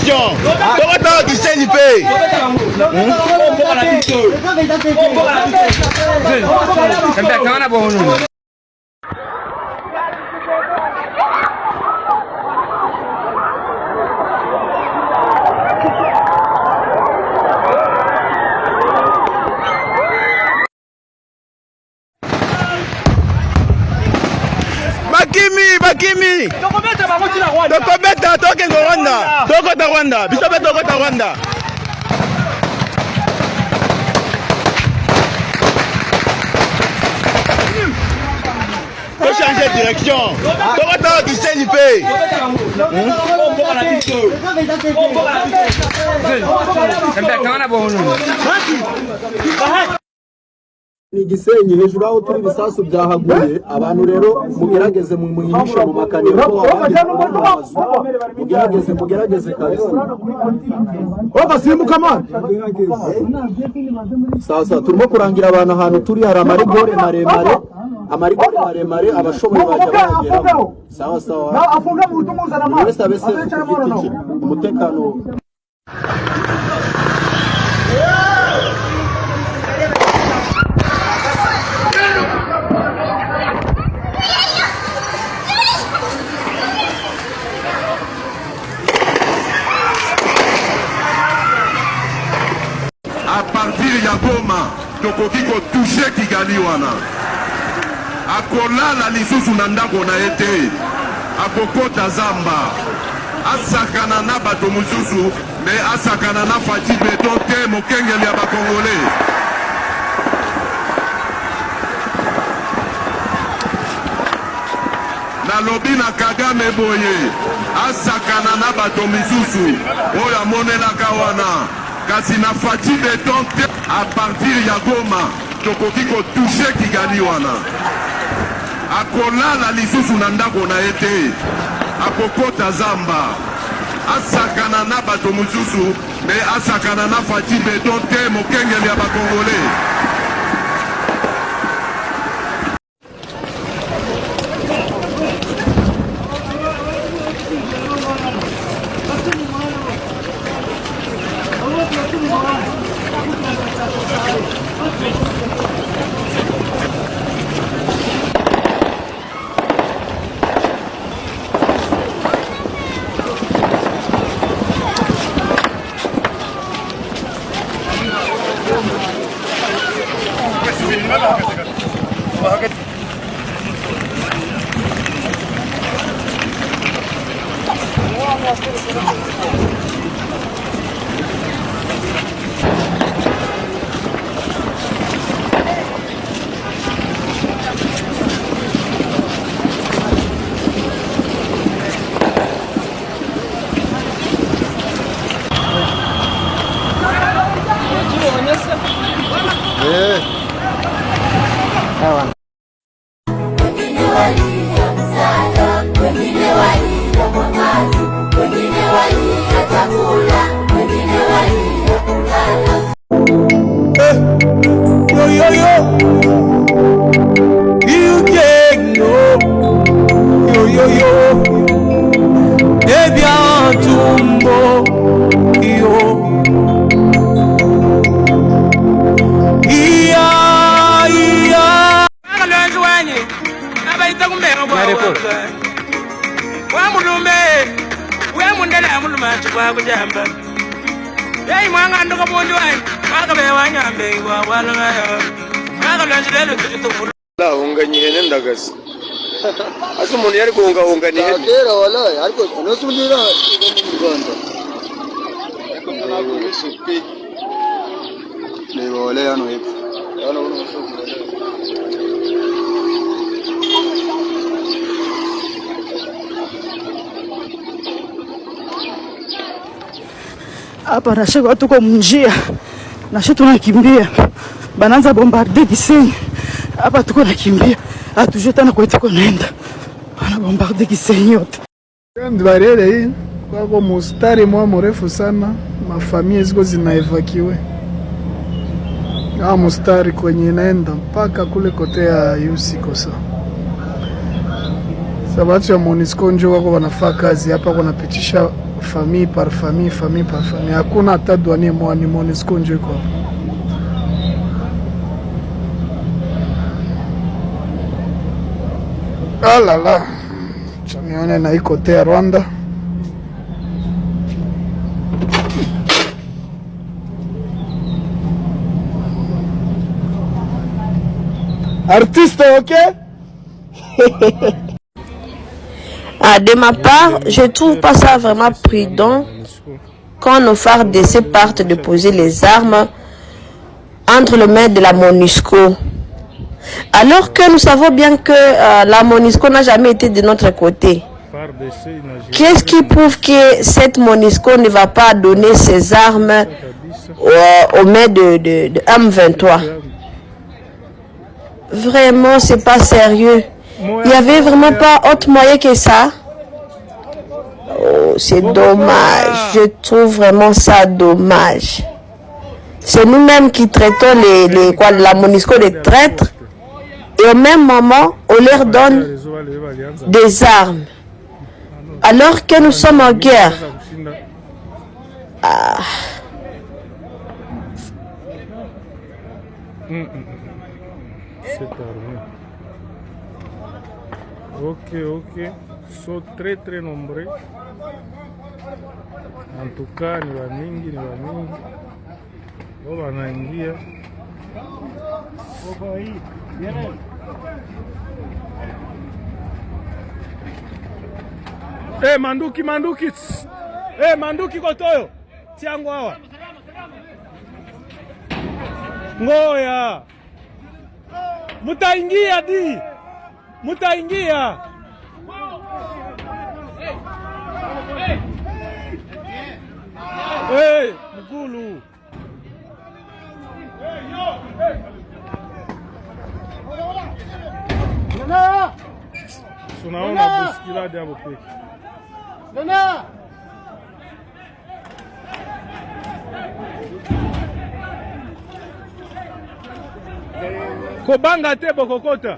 direction. Tokota Gisenyi pe. Bakimi. Tokobeta tokengo Rwanda. Tokota Rwanda. Bisobe tokota Rwanda. Faut changer de direction. Tokota Gisenyi pe. Ni Gisenyi hejuru aho turi bisasu byahaguye abantu rero mugerageze mu muhimisha mu makaniro ko mugerageze kabisa oba simbuka man sasa turimo kurangira abantu ahantu turi hari amarigore maremare abashoboye bajya bageraho sawa na afunga mu butumbuza na mama wese abese umutekano à partir ya Goma tokoki ko toucher Kigali wana akolala lisusu na ndako na ete akokota zamba asakana na bato mususu me asakana na Fati Beton te mokengeli ya bakongole na lobi na Kagame boye asakana na bato misusu oyo amonelaka wana kasi na Fati Beton te à partir ya Goma tokoki ko toucher Kigali wana akolala lisusu na ndako na ete akokota zamba asakana na bato mususu me asakana na Fati Beton te mokengeli ya bakongole Asumuntu yari guhunga ni hene kera wallahi ariko nosundira mu Rwanda ni wale hano hepfo hapa nashika tuko mnjia na sisi tunakimbia bananza bombarder Gisenyi hapa tuko nakimbia atuje tena kwetu tuko naenda ana bombarder Gisenyi yote kandi barere hii kwa mustari mwa mrefu sana mafamilia ziko zinaevakiwe mustari kwenye inaenda mpaka kule kote ya Yusi kosa sabatu ya MONUSCO njo wako wanafaa kazi hapa kunapitisha famille par famille, famille par famille. Hakuna hata douanier mwa ni MONUSCO njo iko. Ah là là. Chamione na iko te Rwanda. Artiste, ok? De ma part, je trouve pas ça vraiment prudent quand nos FARDC partent de poser les armes entre les mains de la MONUSCO. Alors que nous savons bien que la MONUSCO n'a jamais été de notre côté. Qu'est-ce qui prouve que cette MONUSCO ne va pas donner ses armes aux mains de M23? Vraiment, c'est pas sérieux. Il n'y avait vraiment pas autre moyen que ça. Oh, c'est dommage. Je trouve vraiment ça dommage. C'est nous-mêmes qui traitons la MONUSCO de traîtres. Et au même moment, on leur donne des armes. Alors que nous sommes en guerre. Ah. Cette armée. Ok. Sont très nombreux. En tout cas, ni wamingi. Wao wanaingia. Manduki. Manduki kotoyo. Tiangu hawa. Ngoya. Mutaingia di. Mutaingia. Hey, mkulu. Tunaona buskiladi hapo peke. Nana. Kobanga te bokokota.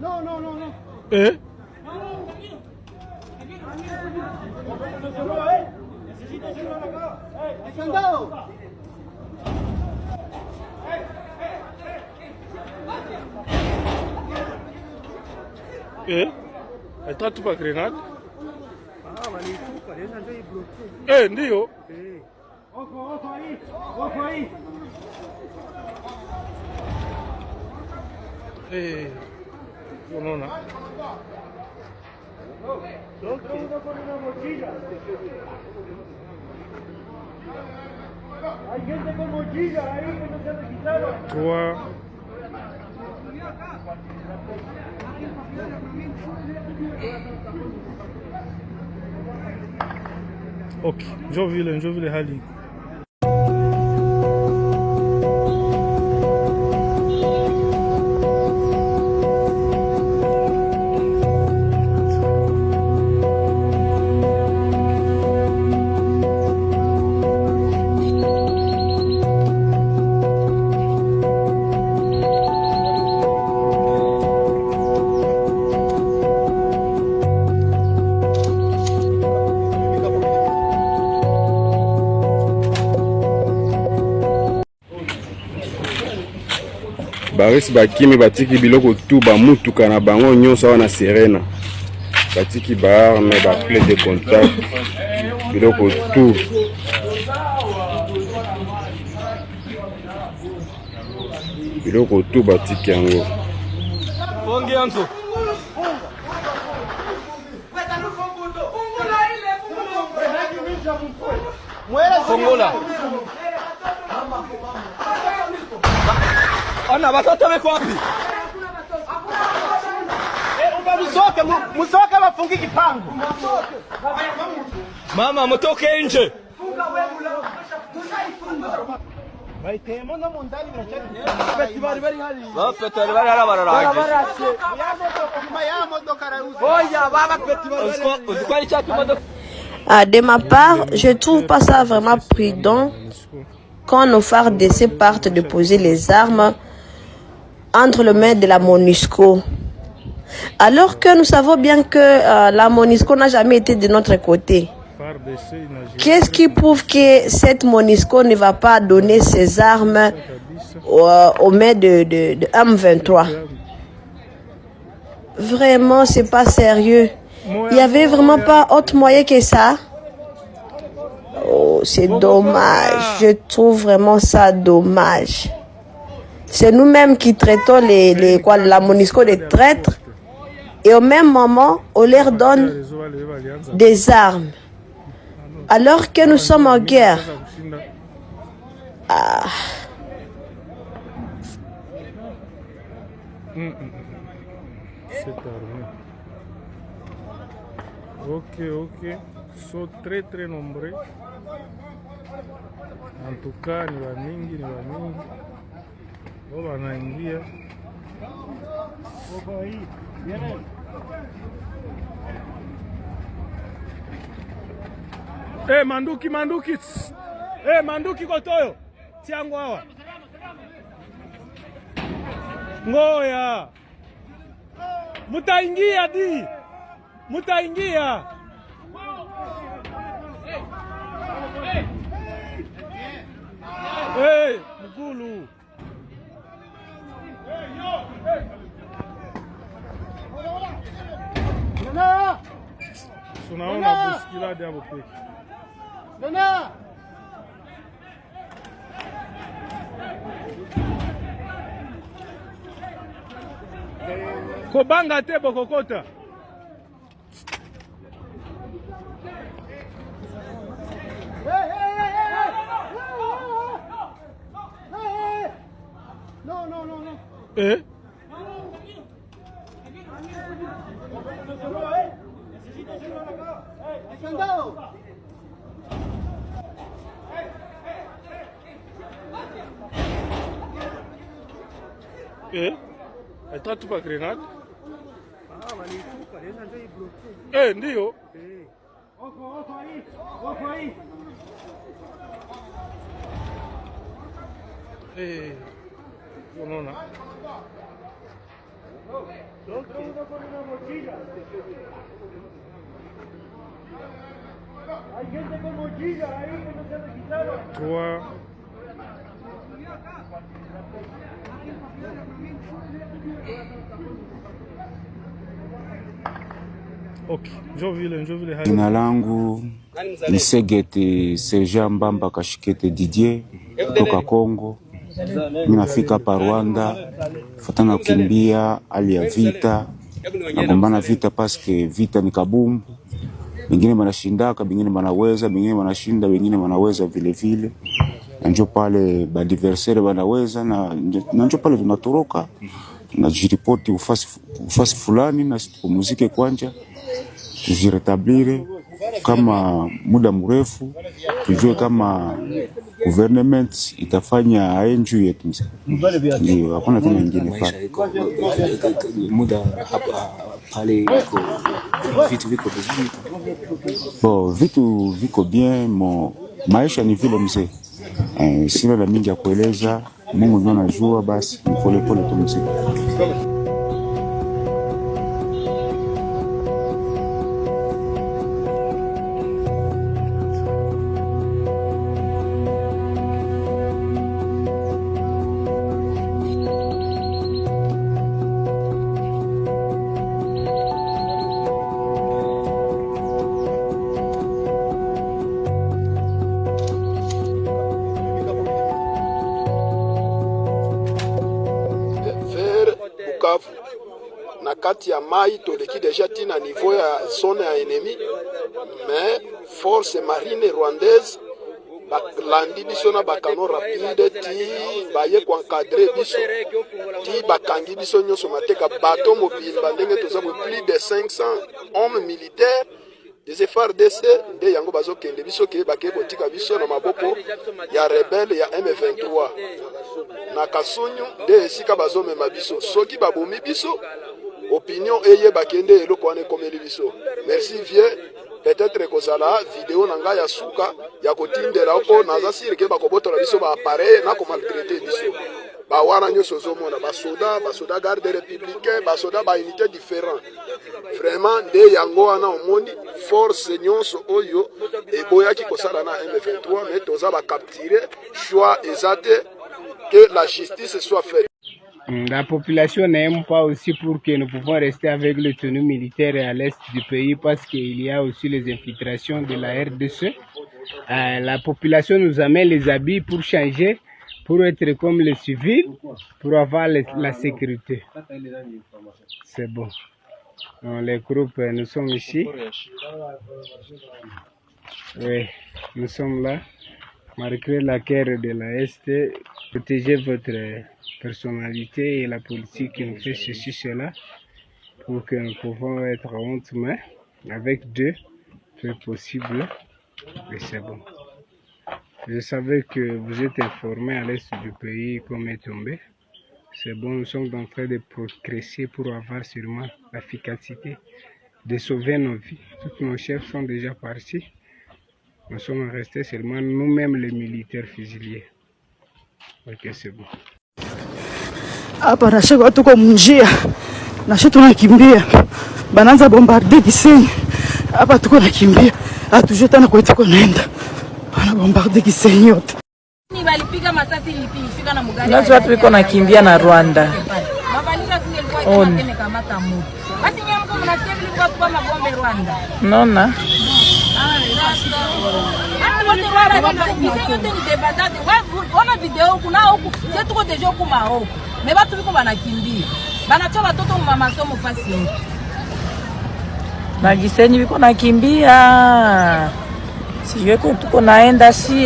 No. Eh? Atatupa grenade. Ndio. Oko hii. Unaona? Toi. Ok, njoo vile hali. Barisi bakimi batiki biloko tu bamutuka na bango nyonso wana Serena. Batiki ba arme ba clé de contact biloko tu. Biloko tu batiki yango. Fongi anzo. Fongola. Ona watoto wako wapi? Musoke bafungi kipango. Mama mtoke nje. Baitemo na mondani mnachana. Bari hala bararage. Oya baba peti De ma part, je trouve pas ça vraiment prudent quand nos FARDC partent de poser les armes entre les mains de la MONUSCO. Alors que nous savons bien que la MONUSCO n'a jamais été de notre côté. Qu'est-ce qui prouve que cette MONUSCO ne va pas donner ses armes aux mains de M23? Vraiment, c'est pas sérieux. Il n'y avait vraiment pas autre moyen que ça. Oh, c'est dommage. Je trouve vraiment ça dommage. C'est nous-mêmes qui traitons la MONUSCO des traîtres. Et au même moment, on leur donne des armes. Alors que nous sommes en guerre. Ah. C'est armé. Ok. Ils sont très nombreux. En tout cas, ni wamingi. Wao wanaingia. Manduki. Manduki kotoyo. Tiangu hawa. Ngoya. Mutaingia di. Mutaingia. Mgulu. Tunaona buskilade hapo peke. Nana. Kobanga te bokokota. No. Atatupa grenade. Ndio. Unaona. Trois. Okay. Jina langu ni Segete Serja Mbamba Kashikete Didier kutoka Kongo. Mimi nafika hapa Rwanda fatana kukimbia hali ya vita, nagombana vita paske vita ni kabumbu. Wengine wanashindaka, wengine wanaweza, wengine wanashinda, wengine wanaweza vile. Na njoo pale ba adversaire wanaweza na njoo pale tunatoroka. Tunajiripoti ufasi fulani na tupumzike kwanja. Tujiretablir kama muda mrefu, tujue kama government itafanya aenju yetu. Ndio, hakuna tena nyingine pale. Muda hapa pale vitu viko vizuri. Vitu viko bien, maisha ni vile mzee. Sina la mingi ya kueleza, Mungu ndiye anajua, basi pole tu mzee. Na kati ya mai toleki deja tina niveau ya zone ya ennemi, mais force marine rwandaise balandi biso na bakano rapide ti baye ko encadrer biso ti bakangi biso nyonso mateka bateau mobile bandenge toza plus de 500 hommes militaires des FARDC nde yango bazokende biso ke bake kotika biso na maboko ya rebelle ya M23 na Kasunyu nde esika bazomema biso soki babomi biso opinion eye bakende eloko wane komeli biso. Merci vieux, peut-être kozala vidéo na ngai ya suka ya kotindela oko naza sire ke bakobotola biso ba appareil na ko maltraiter biso ba wana nyonso ozomona basoda garde républicain basoda ba unité différent vraiment nde yango wana omoni force nyonso oyo eboyaki kosala na M23 mais toza bacapturer choix ezate que la justice soit faite. La population n'aime pas aussi pour que nous pouvons rester avec le tenue militaire à l'est du pays parce qu'il y a aussi les infiltrations de la RDC. La population nous amène les habits pour changer, pour être comme les civils, pour avoir la sécurité. C'est bon. Dans les groupes, nous sommes ici. Oui, nous sommes là. Malgré la guerre de l'Est, protéger votre personnalité et la politique qui nous fait ceci, cela, pour que nous pouvons être entre main avec Dieu, c'est possible, et c'est bon. Je savais que vous êtes informés à l'est du pays comme est tombé. C'est bon, nous sommes en train de progresser pour avoir sûrement l'efficacité de sauver nos vies. Tous nos chefs sont déjà partis. Nous sommes restés seulement nous-mêmes les militaires fusiliers. Ok, c'est bon. Hapa nashaka watu kwa mnjia. Nasha tunakimbia. Bananza bombarder Gisenyi. Hapa tuko nakimbia. Hatujui tena kwa tuko naenda. Bana bombarder Gisenyi yote. Ni walipiga masasi ilifika na mugari. Nazo watu wiko nakimbia na Rwanda. Mabalisha singe ilikuwa imekamata mutu. Basi nyamko mnasikia vilikuwa kwa mabombe Rwanda. Nona. Ona video kuna huku sisi tuko deja huku maoko me batu biko banakimbia banacha watoto mu masomo fasi yote na Gisenyi biko nakimbia siwe kwa tuko naenda sie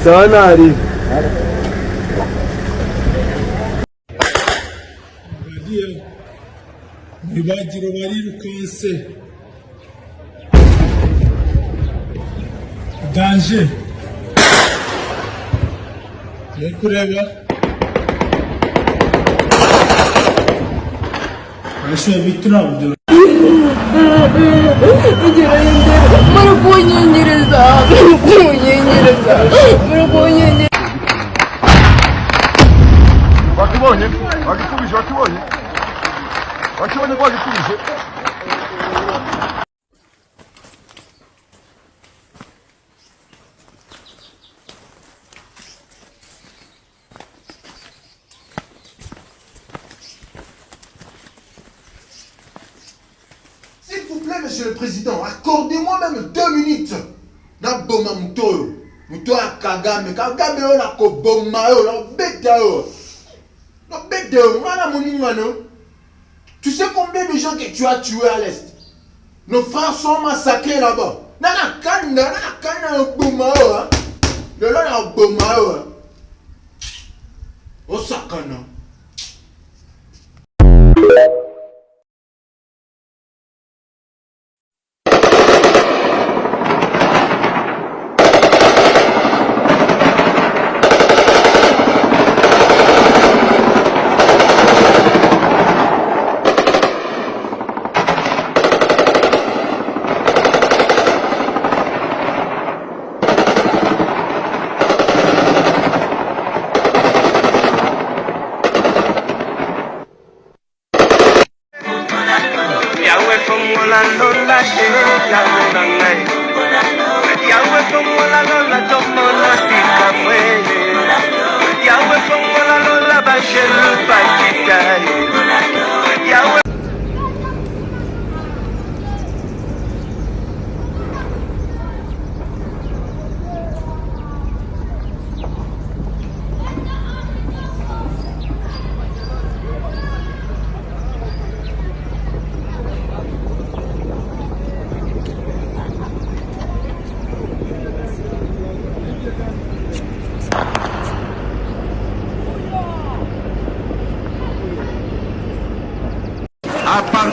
sana ali ntibagire barirukanse danje yo kureba asho bitrabdo wakibonye wakikubisha wakibonye wakibonye kwa wakikubisha S'il vous plaît, monsieur le président, accordez-moi même 2 minutes. Na boma muto. Muto a Kagame. Kagame o na ko boma o, na beta o. Na beta o, na moninga no. Tu sais combien de gens que tu as tués à l'Est? Nos frères sont massacrés là-bas. Na kanda o boma o. Le lo na boma o. O sakana.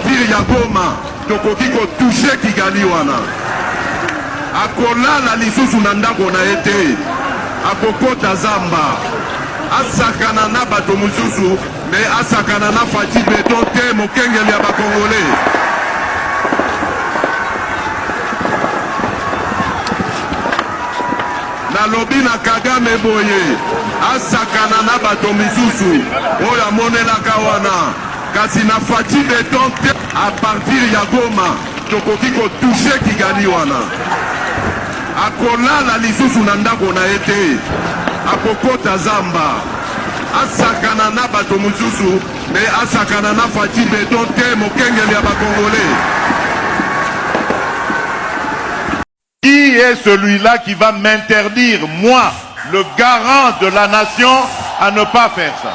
partir ya Goma tokoki kotouche Kigali wana akolala lisusu na ndako na ye te akokota zamba asakana na bato mosusu me asakana na Fati Beton te mokengeli ya bakongole nalobi na Kagame boye asakana na bato misusu oyo amonelaka wana kasi na Fati Beton te a partir ya Goma tokoki kotouche Kigali wana akolala lisusu na ndako na ye te akokota zamba asakana na bato mosusu me asakana na Fati Beton te mokengeli ya bakongole. Qui est celui-là qui va m'interdire, moi, le garant de la nation, à ne pas faire ça?